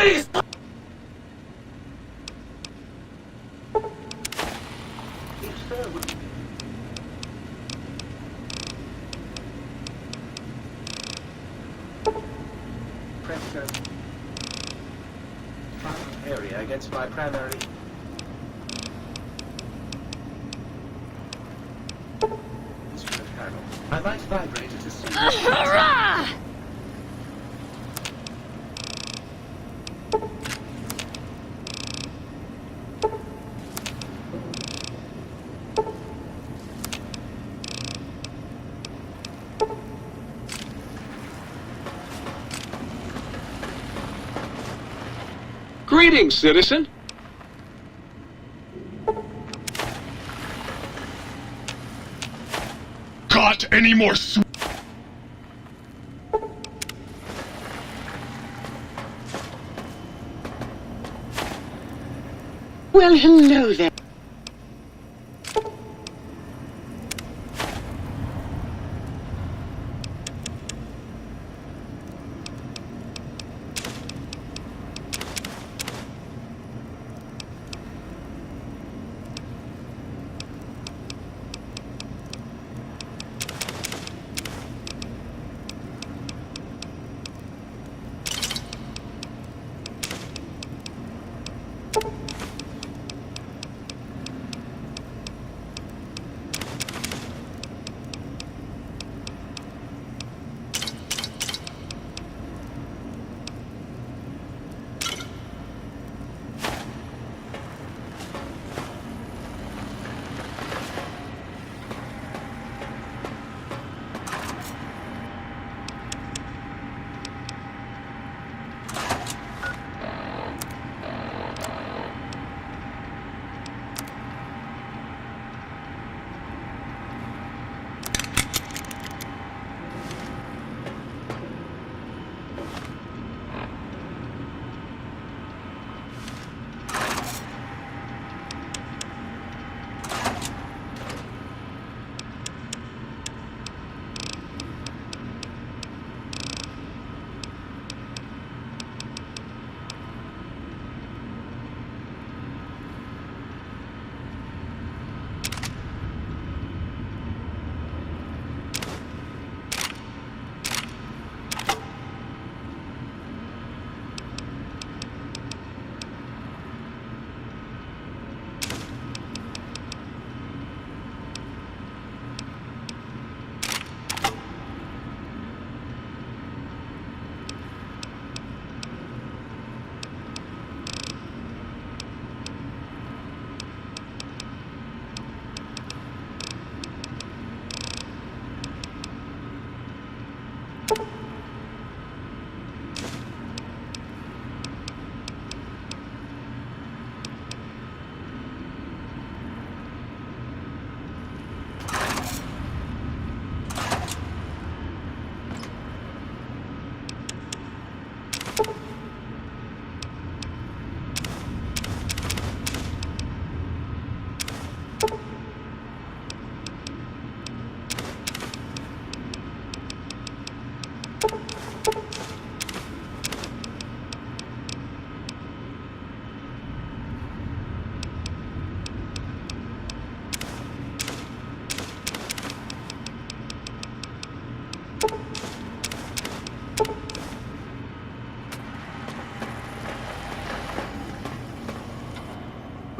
Please! Area against my primary. Instrument panel. I might vibrate it to see. Greetings, citizen. Got any more Well, hello there.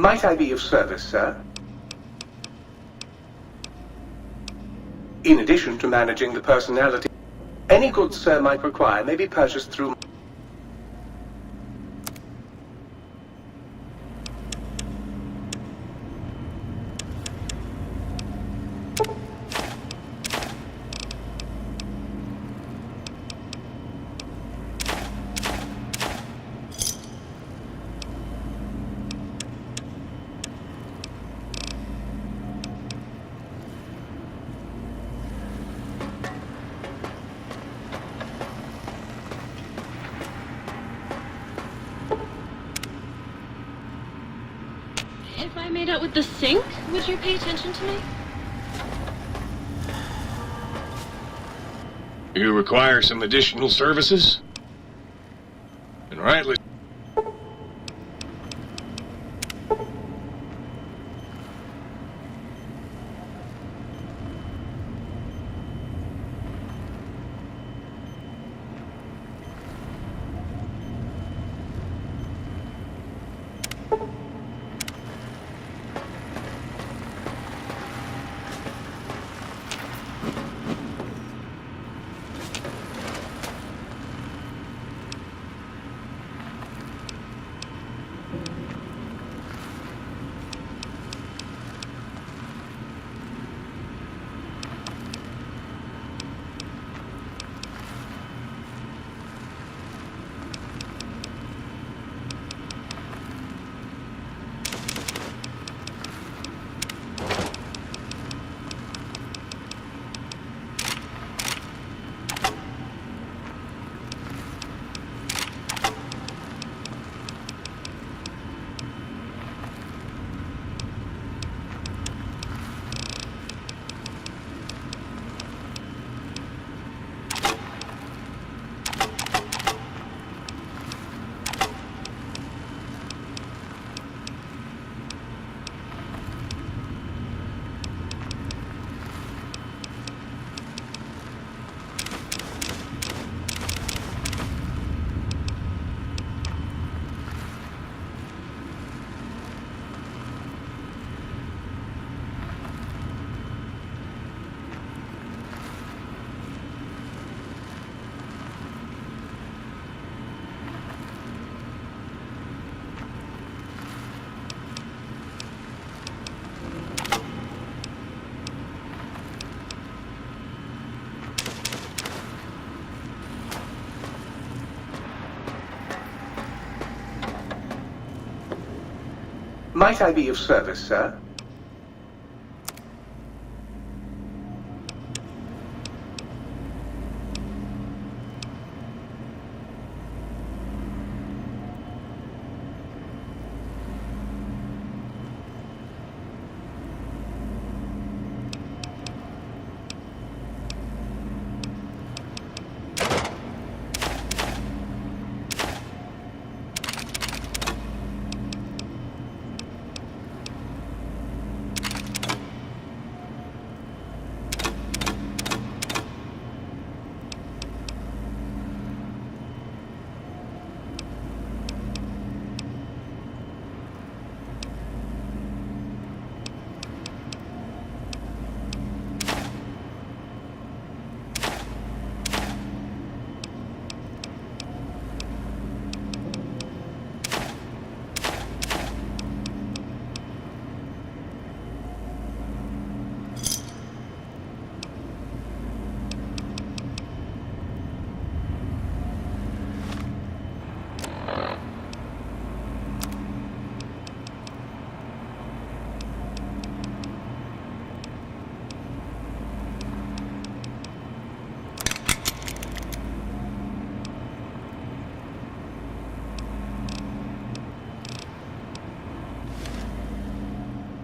Might I be of service, sir? In addition to managing the personality, any goods sir might require may be purchased through... If I made out with the sink, would you pay attention to me? You require some additional services? And rightly... Might I be of service, sir?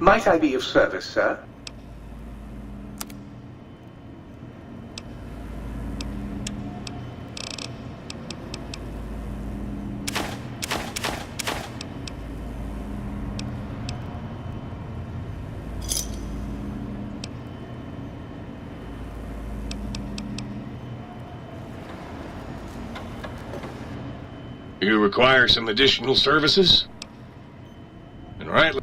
Might I be of service, sir? You require some additional services? And right.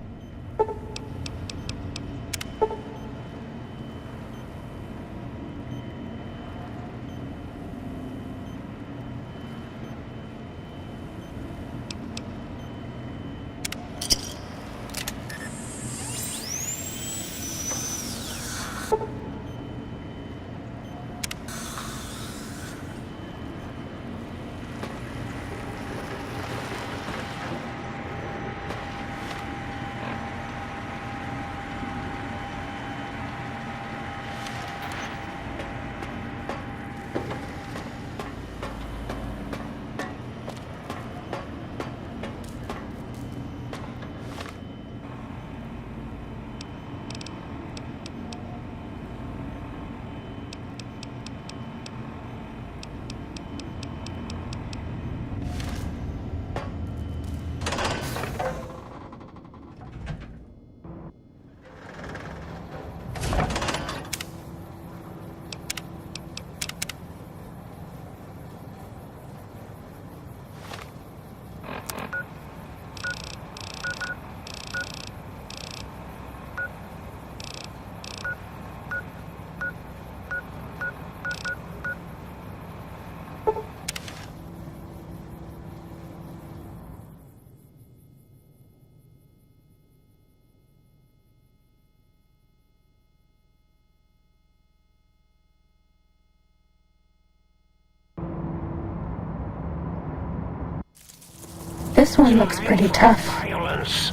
This one looks pretty tough. Violence.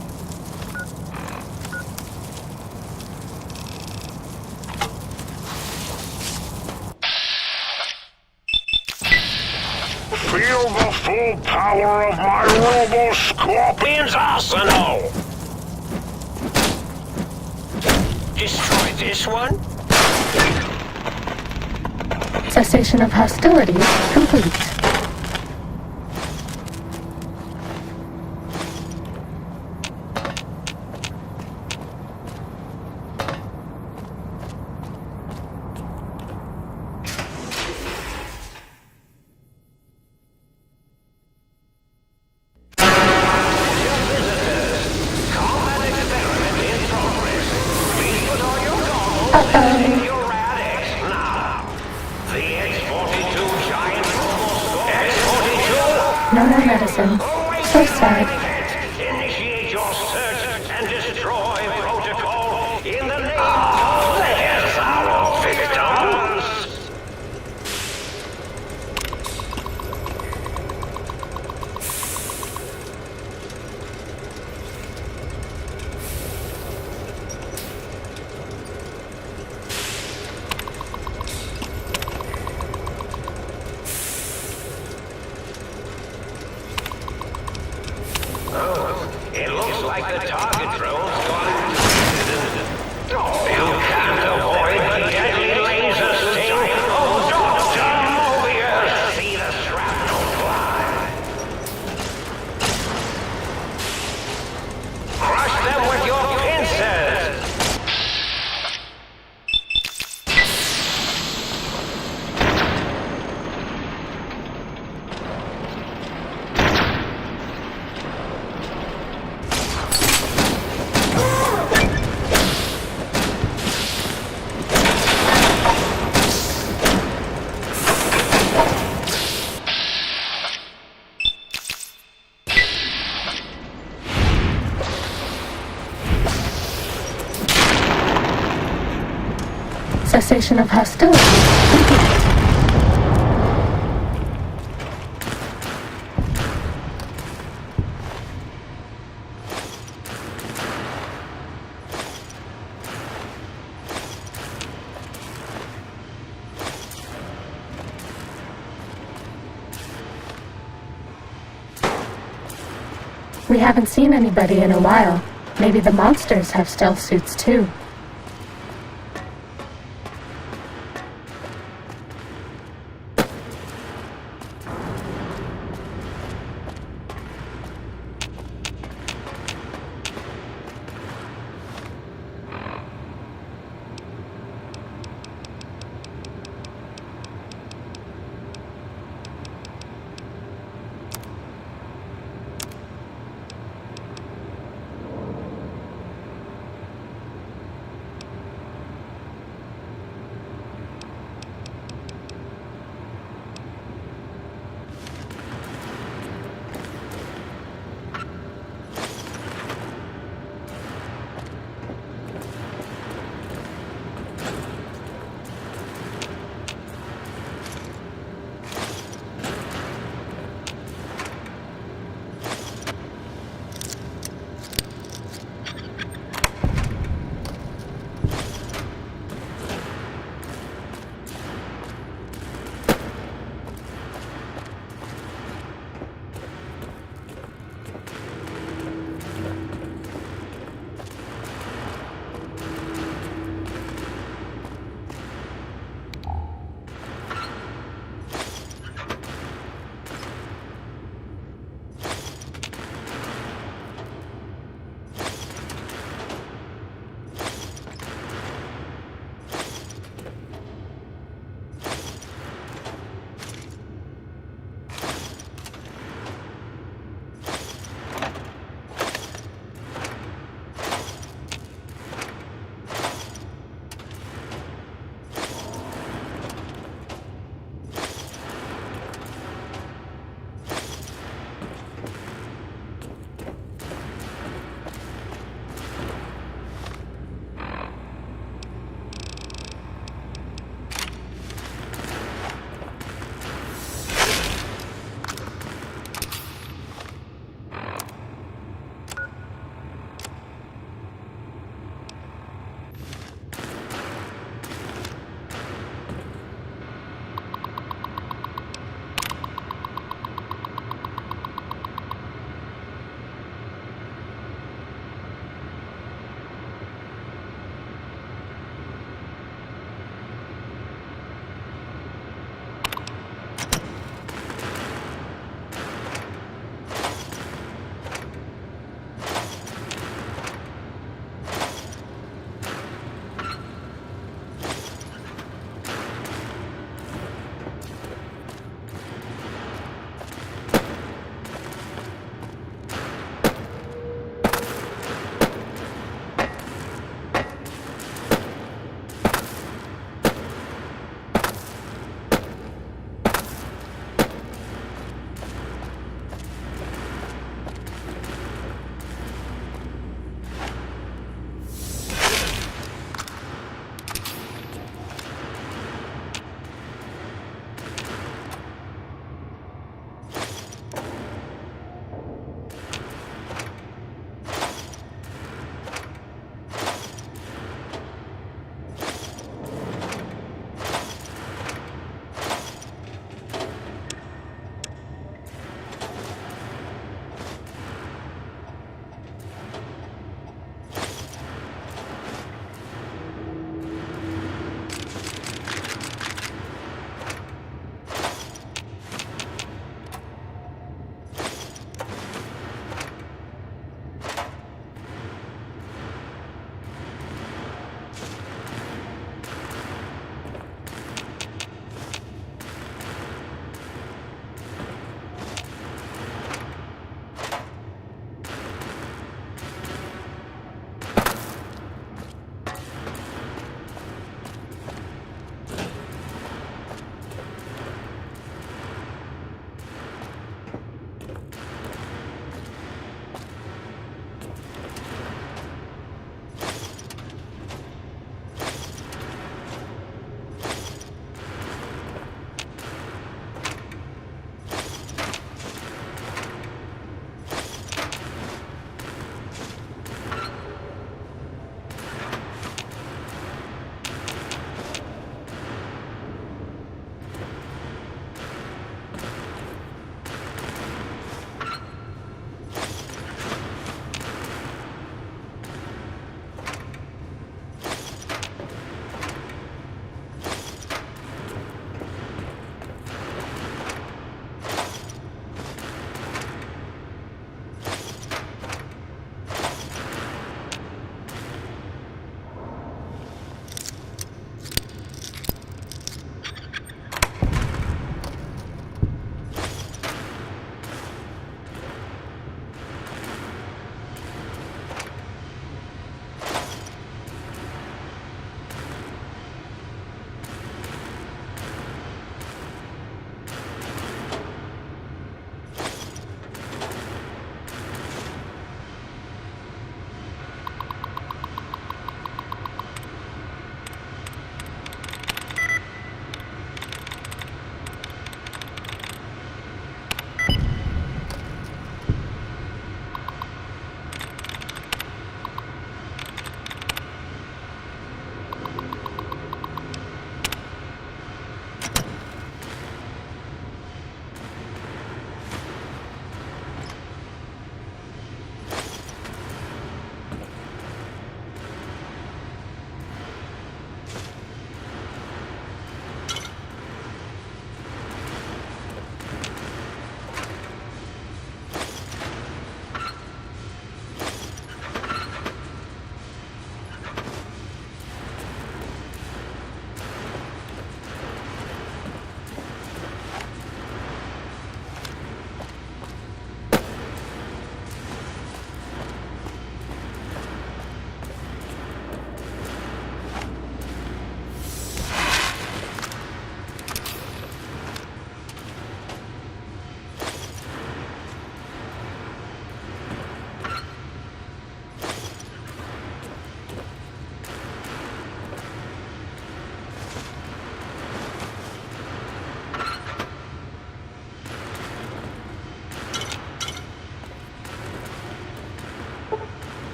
Feel the full power of my Robo-Scorpion's arsenal! Destroy this one? Cessation of hostilities complete. No more medicine. So sad. Initiate your search and destroy protocol in the name of our victims! It looks like the target drone's gone. You can't avoid the deadly laser sting of Dr. Mobius! See the shrapnel fly. Crush them with your pincers! Cessation of hostilities complete. We haven't seen anybody in a while. Maybe the monsters have stealth suits too.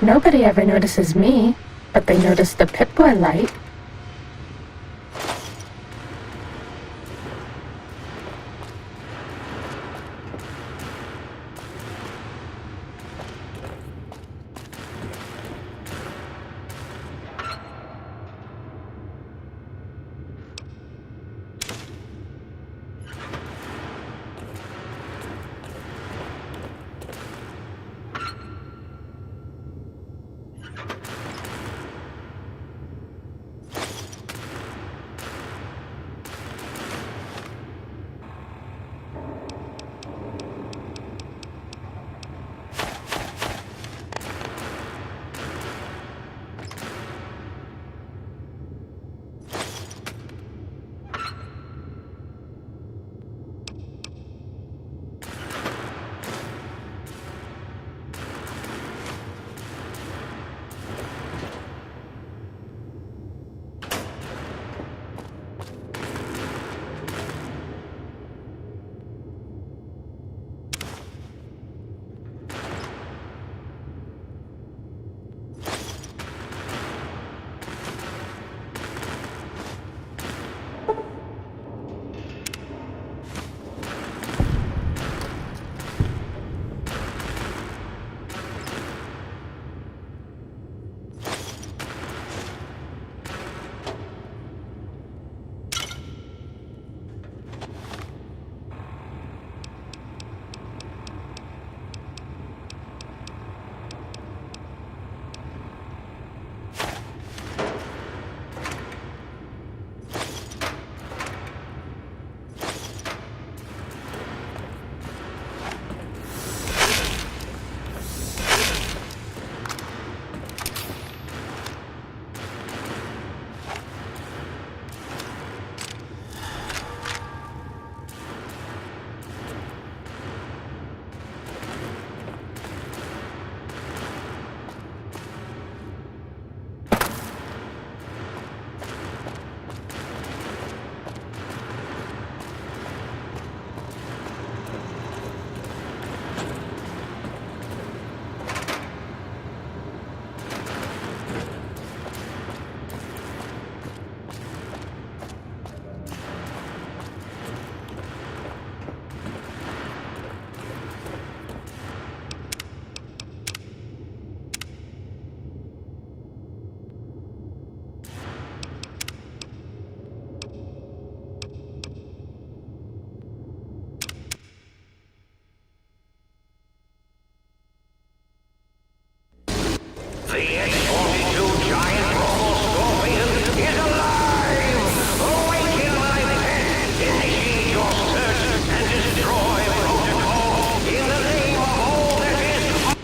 Nobody ever notices me, but they notice the Pip-Boy light. The X-42 giant robo scorpion is alive! Awaken my pet! Initiate your search and destroy protocol in the name of all that is...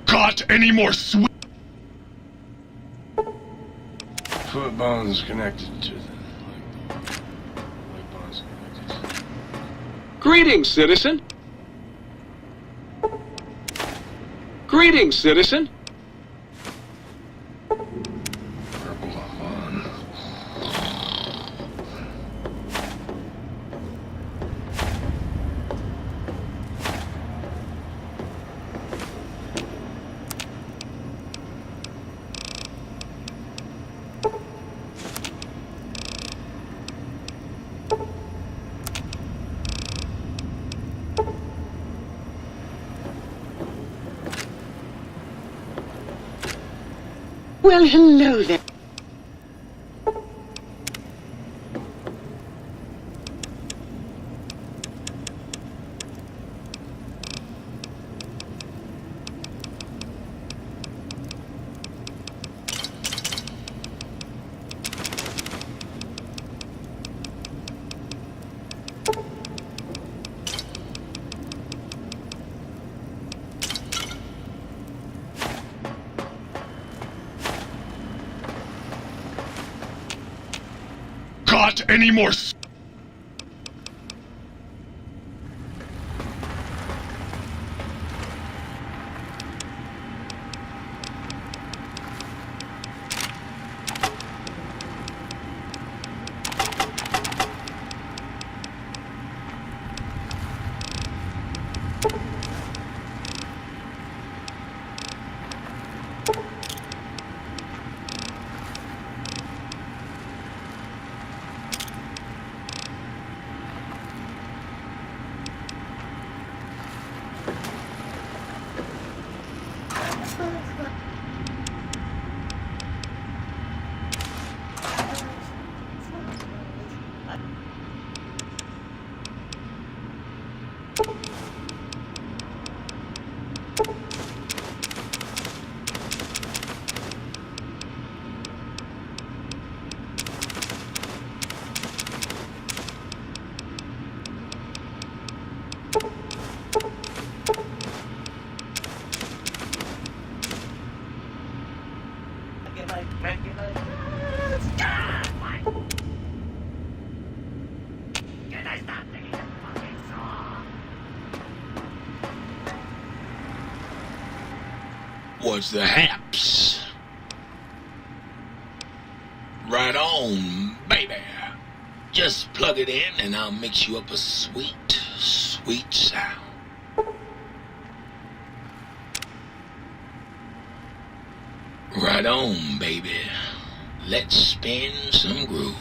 Got any more sweet? Foot bones connected to the leg bones connected. Greetings, citizen. Greetings, citizen. Purple on. Well, hello there. Got any more What's the haps? Right on, baby. Just plug it in and I'll mix you up a sweet, sweet sound. Right on, baby. Let's spin some grooves.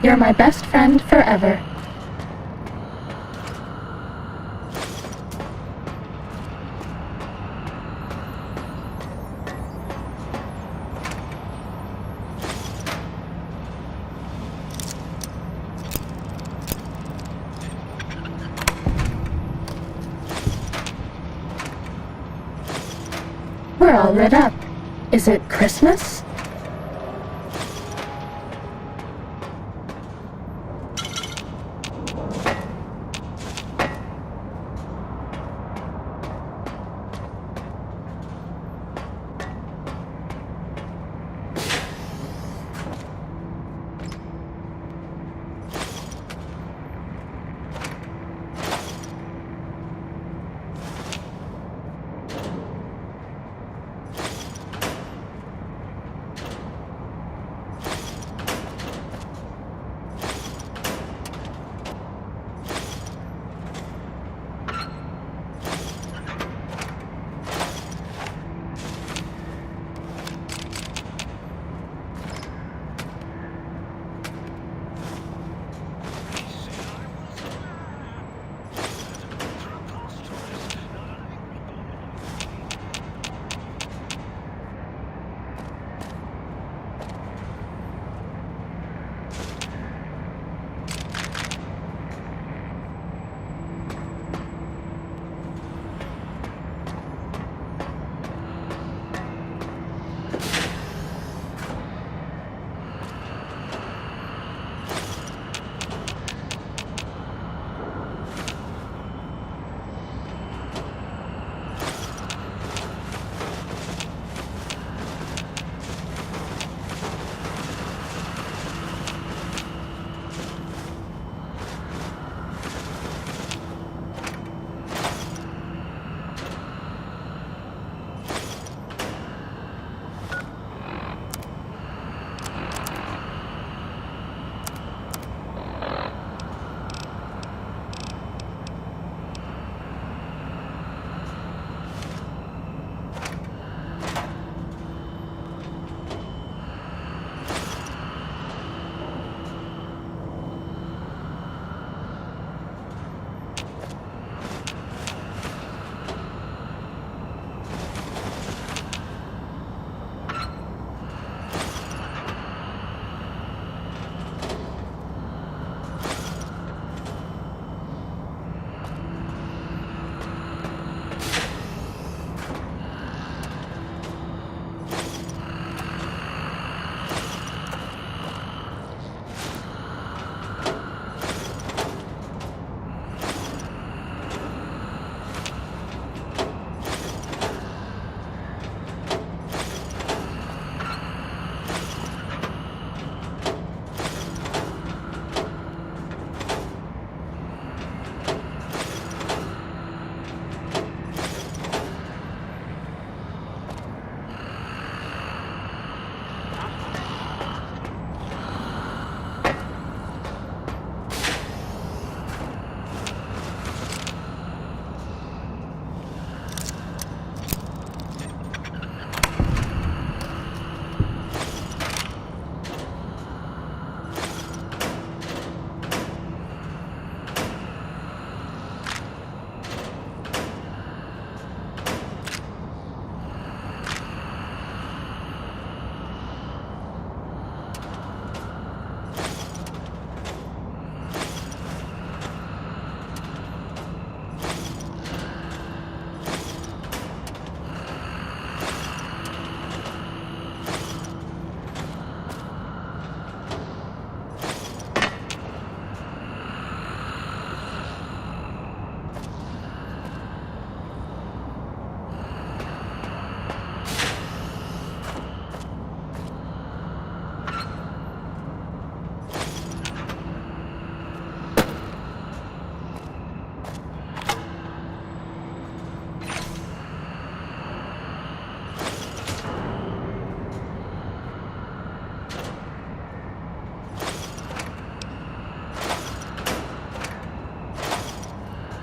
You're my best friend forever. We're all lit up. Is it Christmas?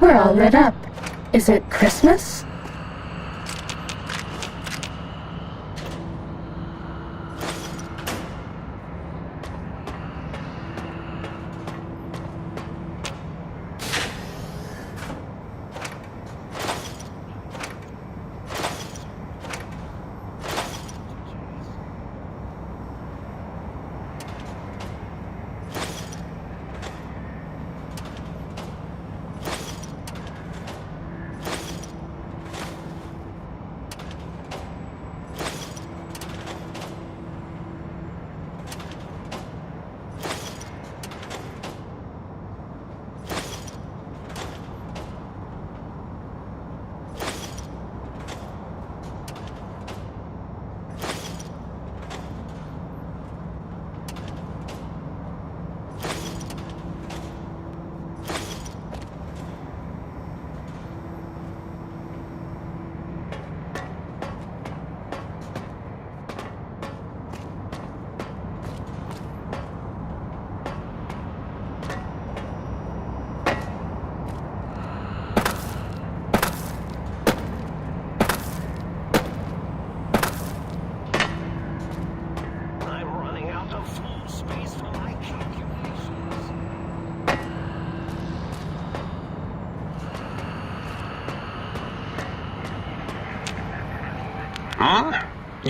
We're all lit up. Is it Christmas?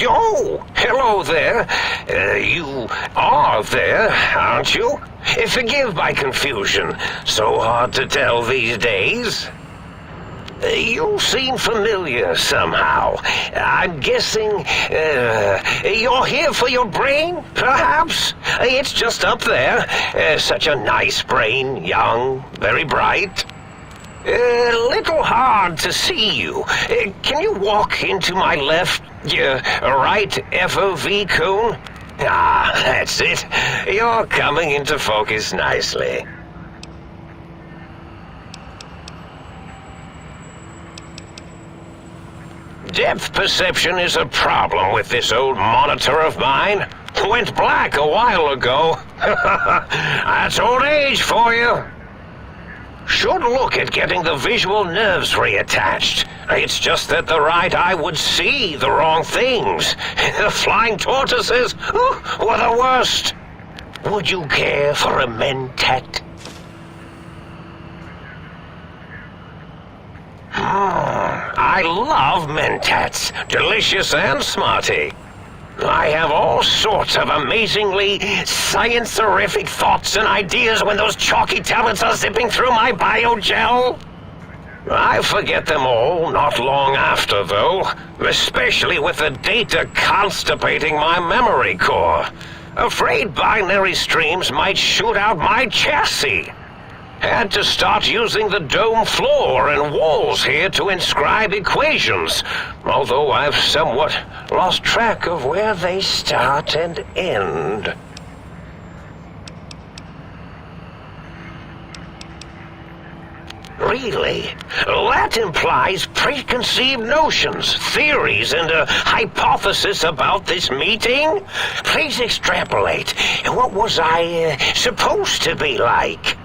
Oh, hello there. You are there, aren't you? Forgive my confusion. So hard to tell these days. You seem familiar somehow. I'm guessing you're here for your brain, perhaps? It's just up there. Such a nice brain, young, very bright. A little hard to see you. Can you walk into my left, right FOV cone? Ah, that's it. You're coming into focus nicely. Depth perception is a problem with this old monitor of mine. Went black a while ago. That's old age for you. Should look at getting the visual nerves reattached. It's just that the right eye would see the wrong things. The flying tortoises were the worst. Would you care for a mentat? I love mentats. Delicious and smarty. I have all sorts of amazingly science-erific thoughts and ideas when those chalky tablets are zipping through my biogel. I forget them all not long after, though, especially with the data constipating my memory core. Afraid binary streams might shoot out my chassis. Had to start using the dome floor and walls here to inscribe equations, although I've somewhat lost track of where they start and end. Really? That implies preconceived notions, theories, and a hypothesis about this meeting? Please extrapolate. What was I supposed to be like?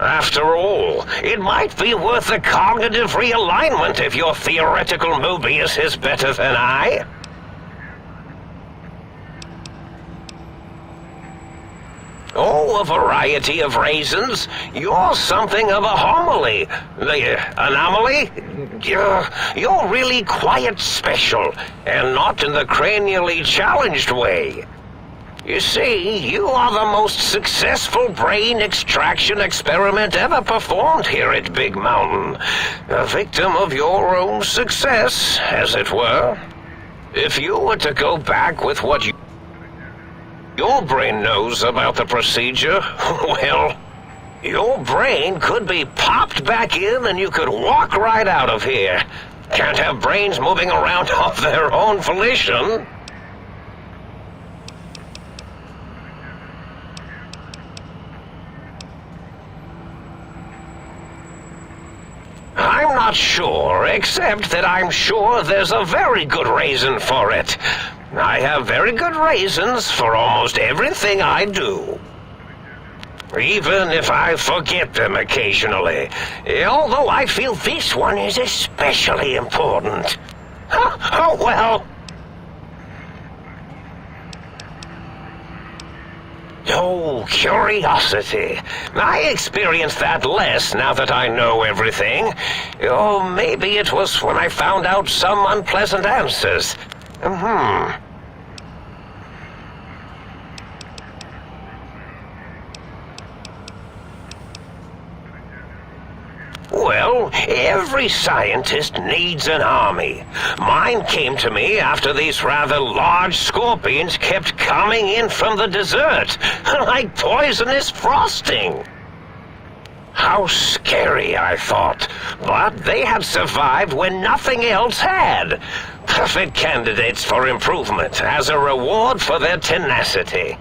After all, it might be worth a cognitive realignment if your theoretical Mobius is better than I. Oh, a variety of reasons. You're something of a homily. The anomaly? You're really quite special, and not in the cranially challenged way. You see, you are the most successful brain extraction experiment ever performed here at Big Mountain. A victim of your own success, as it were. If you were to go back with what your brain knows about the procedure, well, your brain could be popped back in and you could walk right out of here. Can't have brains moving around of their own volition. I'm not sure, except that I'm sure there's a very good reason for it. I have very good reasons for almost everything I do. Even if I forget them occasionally. Although I feel this one is especially important. Oh well. Oh, curiosity. I experience that less now that I know everything. Oh, maybe it was when I found out some unpleasant answers. Well, every scientist needs an army. Mine came to me after these rather large scorpions kept coming in from the desert, like poisonous frosting. How scary, I thought, but they had survived when nothing else had. Perfect candidates for improvement as a reward for their tenacity.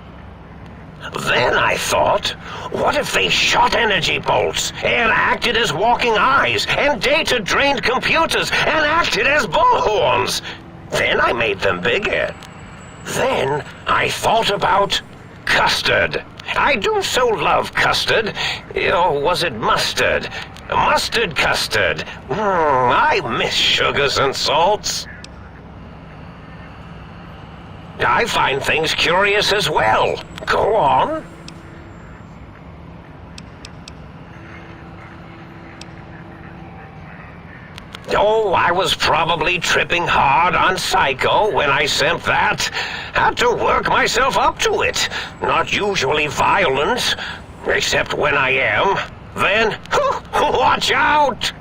Then I thought, what if they shot energy bolts and acted as walking eyes and data-drained computers and acted as bullhorns? Then I made them bigger. Then I thought about custard. I do so love custard. Or was it mustard? Mustard custard. I miss sugars and salts. I find things curious as well. Go on. Oh, I was probably tripping hard on Psycho when I sent that. Had to work myself up to it. Not usually violent, except when I am. Then, watch out!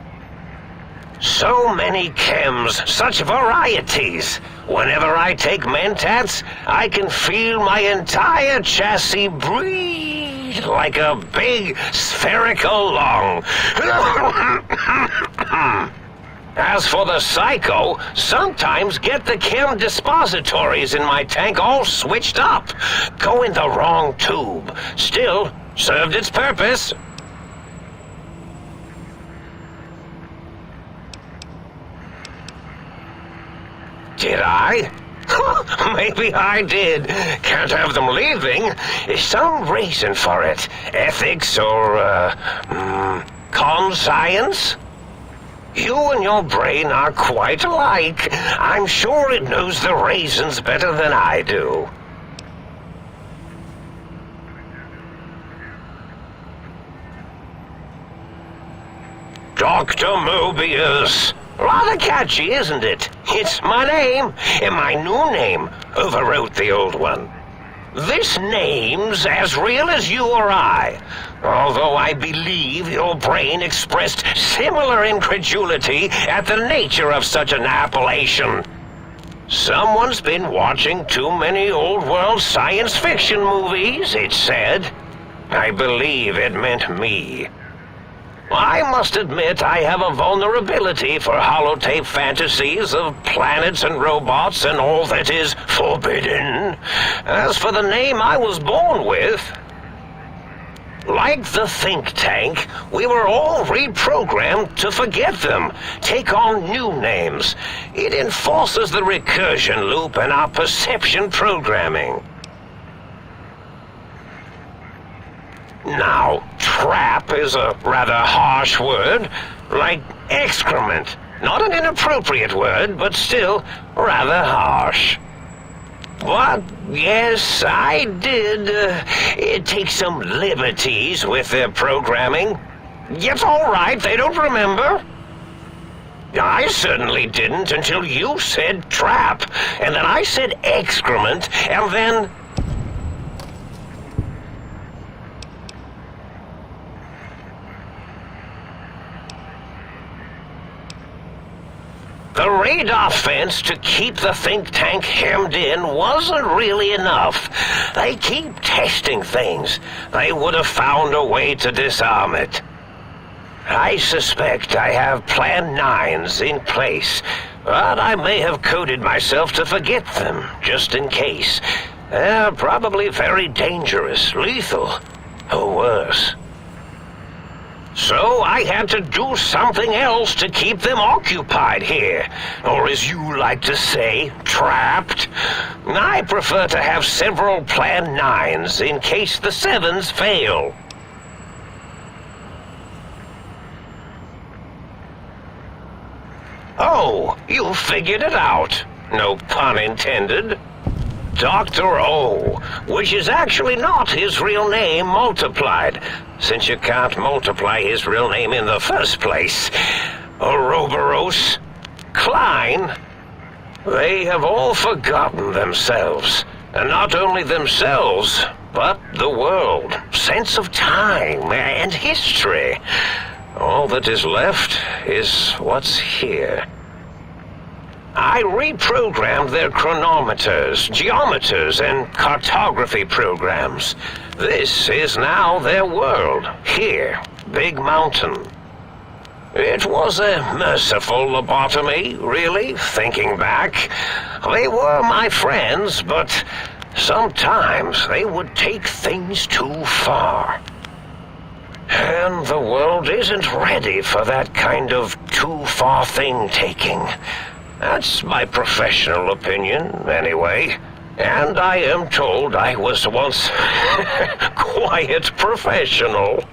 So many chems, such varieties. Whenever I take Mentats, I can feel my entire chassis breathe like a big spherical lung. As for the Psycho, sometimes get the chem dispositories in my tank all switched up. Go in the wrong tube. Still, served its purpose. Did I? Maybe I did. Can't have them leaving. Some reason for it. Ethics or, conscience? You and your brain are quite alike. I'm sure it knows the raisins better than I do. Dr. Mobius. Rather catchy, isn't it? It's my name, and my new name overwrote the old one. This name's as real as you or I, although I believe your brain expressed similar incredulity at the nature of such an appellation. Someone's been watching too many old-world science fiction movies, it said. I believe it meant me. I must admit I have a vulnerability for holotape fantasies of planets and robots and all that is forbidden. As for the name I was born with, like the think tank, we were all reprogrammed to forget them, take on new names. It enforces the recursion loop in our perception programming. Now, trap is a rather harsh word, like excrement. Not an inappropriate word, but still rather harsh. But, yes, I did take some liberties with their programming. It's all right, they don't remember. I certainly didn't until you said trap, and then I said excrement, and then... The radar fence to keep the think tank hemmed in wasn't really enough. They keep testing things. They would have found a way to disarm it. I suspect I have Plan 9s in place, but I may have coded myself to forget them, just in case. They're probably very dangerous, lethal, or worse. So I had to do something else to keep them occupied here, or as you like to say, trapped. I prefer to have several Plan 9s in case the 7s fail. Oh, you figured it out. No pun intended. Dr. O, which is actually not his real name multiplied, since you can't multiply his real name in the first place. Ouroboros, Klein, they have all forgotten themselves. And not only themselves, but the world, sense of time and history. All that is left is what's here. I reprogrammed their chronometers, geometers, and cartography programs. This is now their world, here, Big Mountain. It was a merciful lobotomy, really, thinking back. They were my friends, but sometimes they would take things too far. And the world isn't ready for that kind of too-far thing-taking. That's my professional opinion, anyway. And I am told I was once quite professional.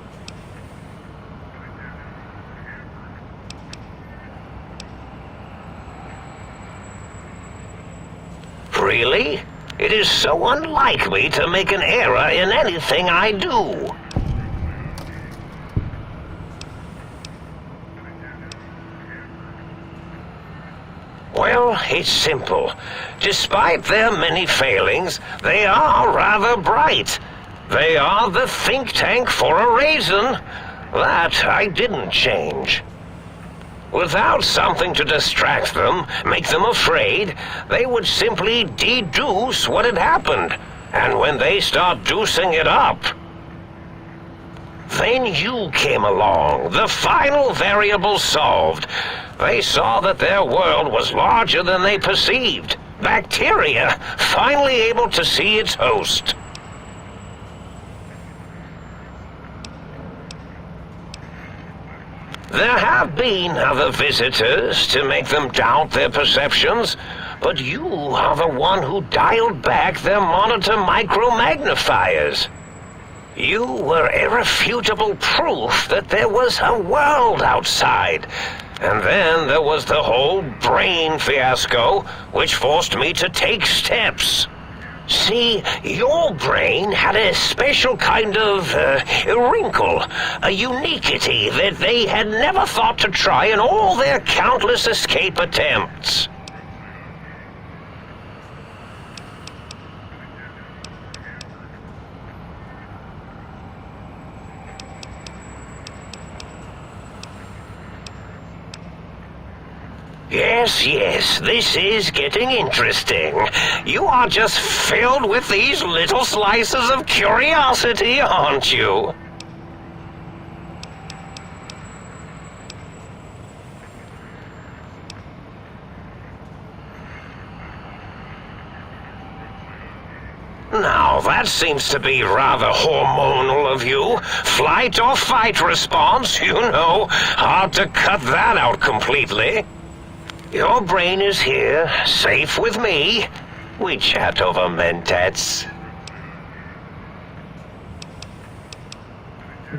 Really? It is so unlike me to make an error in anything I do. Well, it's simple. Despite their many failings, they are rather bright. They are the think tank for a reason. That I didn't change. Without something to distract them, make them afraid, they would simply deduce what had happened. And when they start deucing it up, then you came along, the final variable solved. They saw that their world was larger than they perceived. Bacteria, finally able to see its host. There have been other visitors to make them doubt their perceptions, but you are the one who dialed back their monitor micromagnifiers. You were irrefutable proof that there was a world outside. And then there was the whole brain fiasco, which forced me to take steps. See, your brain had a special kind of wrinkle, a uniquity that they had never thought to try in all their countless escape attempts. Yes, this is getting interesting. You are just filled with these little slices of curiosity, aren't you? Now, that seems to be rather hormonal of you. Flight or fight response, you know. Hard to cut that out completely. Your brain is here, safe with me. We chat over mentats.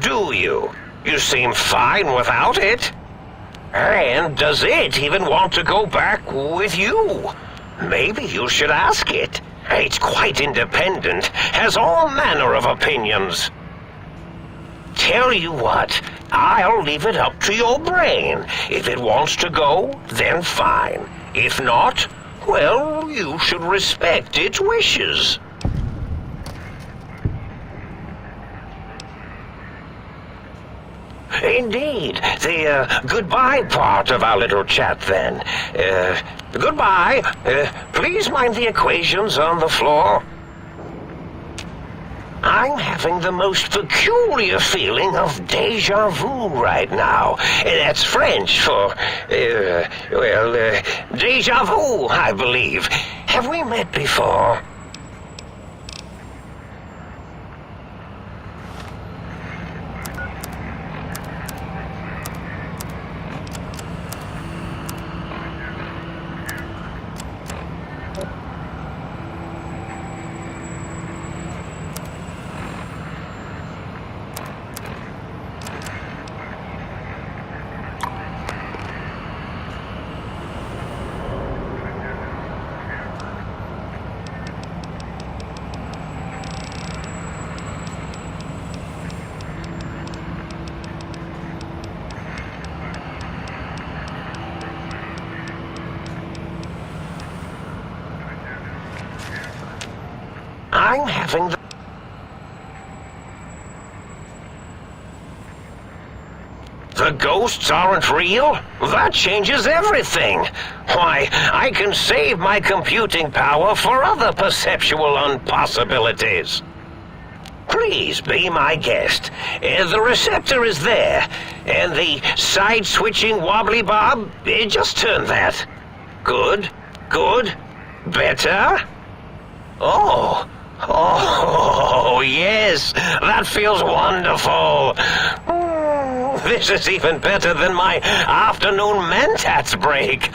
Do you? You seem fine without it. And does it even want to go back with you? Maybe you should ask it. It's quite independent, has all manner of opinions. Tell you what, I'll leave it up to your brain. If it wants to go, then fine. If not, well, you should respect its wishes. Indeed. The goodbye part of our little chat, then. Goodbye. Please mind the equations on the floor. I'm having the most peculiar feeling of déjà vu right now. That's French for, déjà vu, I believe. Have we met before? I'm having the ghosts aren't real? That changes everything. Why, I can save my computing power for other perceptual impossibilities. Please be my guest. The receptor is there, and the side-switching wobbly bob, just turn that. Good, good, better. Oh, yes, that feels wonderful. This is even better than my afternoon mentats break.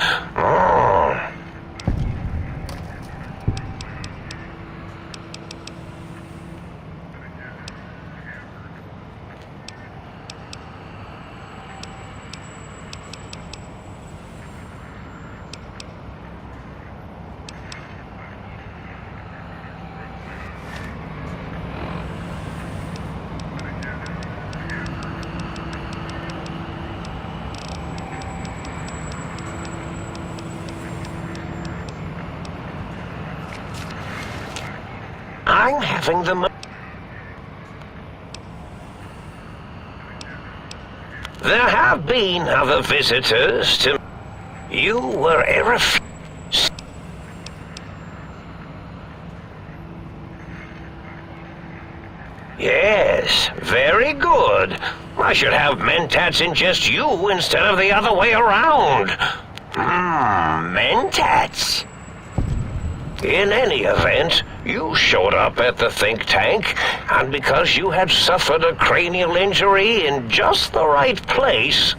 I'm having the... There have been other visitors to... You were Yes, very good. I should have mentats ingest you instead of the other way around. Mentats. In any event, you showed up at the think tank, and because you had suffered a cranial injury in just the right place,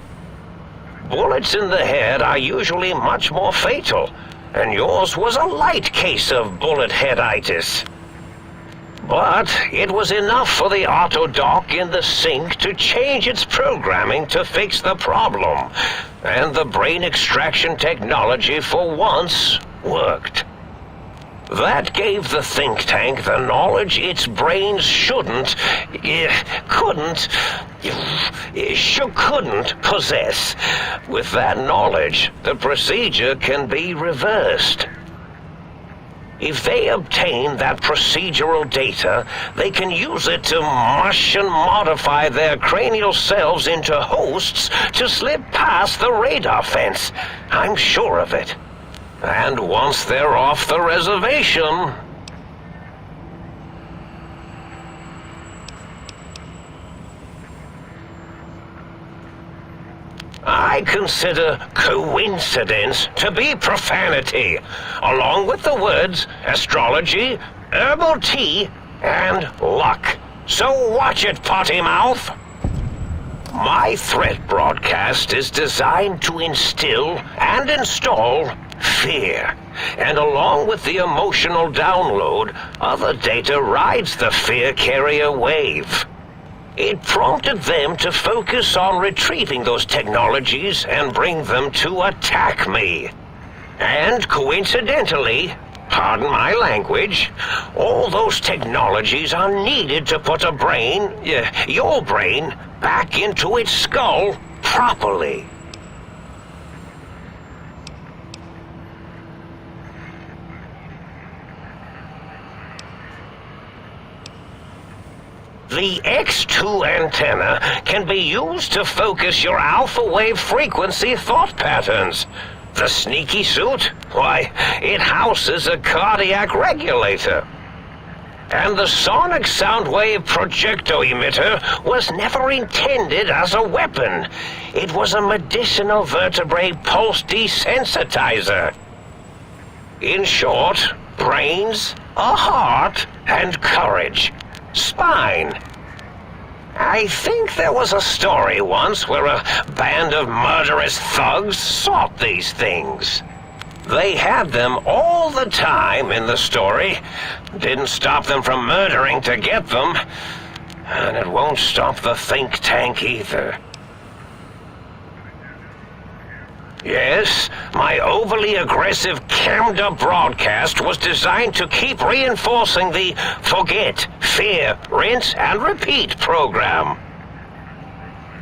bullets in the head are usually much more fatal, and yours was a light case of bullet headitis. But it was enough for the autodock in the sink to change its programming to fix the problem, and the brain extraction technology for once worked. That gave the think tank the knowledge its brains couldn't possess. With that knowledge, the procedure can be reversed. If they obtain that procedural data, they can use it to mush and modify their cranial selves into hosts to slip past the radar fence. I'm sure of it. And once they're off the reservation... I consider coincidence to be profanity, along with the words astrology, herbal tea, and luck. So watch it, potty mouth. My threat broadcast is designed to instill and install fear, and along with the emotional download, other data rides the fear carrier wave. It prompted them to focus on retrieving those technologies and bring them to attack me. And coincidentally, pardon my language, all those technologies are needed to put your brain, back into its skull properly. The X2 antenna can be used to focus your alpha wave frequency thought patterns. The sneaky suit? Why, it houses a cardiac regulator. And the sonic sound wave projecto emitter was never intended as a weapon. It was a medicinal vertebrae pulse desensitizer. In short, brains, a heart, and courage. Spine. I think there was a story once where a band of murderous thugs sought these things. They had them all the time in the story. Didn't stop them from murdering to get them. And it won't stop the think tank either. Yes, my overly aggressive cammed-up broadcast was designed to keep reinforcing the forget, fear, rinse, and repeat program.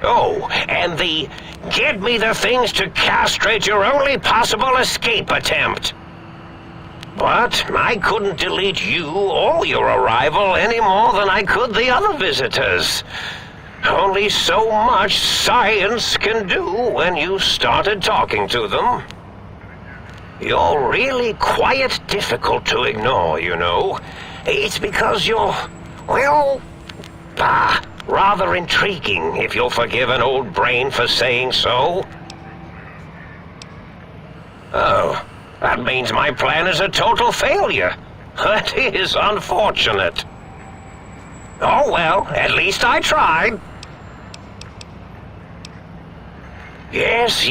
Oh, and the get me the things to castrate your only possible escape attempt. But I couldn't delete you or your arrival any more than I could the other visitors. Only so much science can do when you started talking to them. You're really quite difficult to ignore, you know. It's because you're, well, rather intriguing, if you'll forgive an old brain for saying so. Oh, that means my plan is a total failure. That is unfortunate. Oh well, at least I tried. Yes,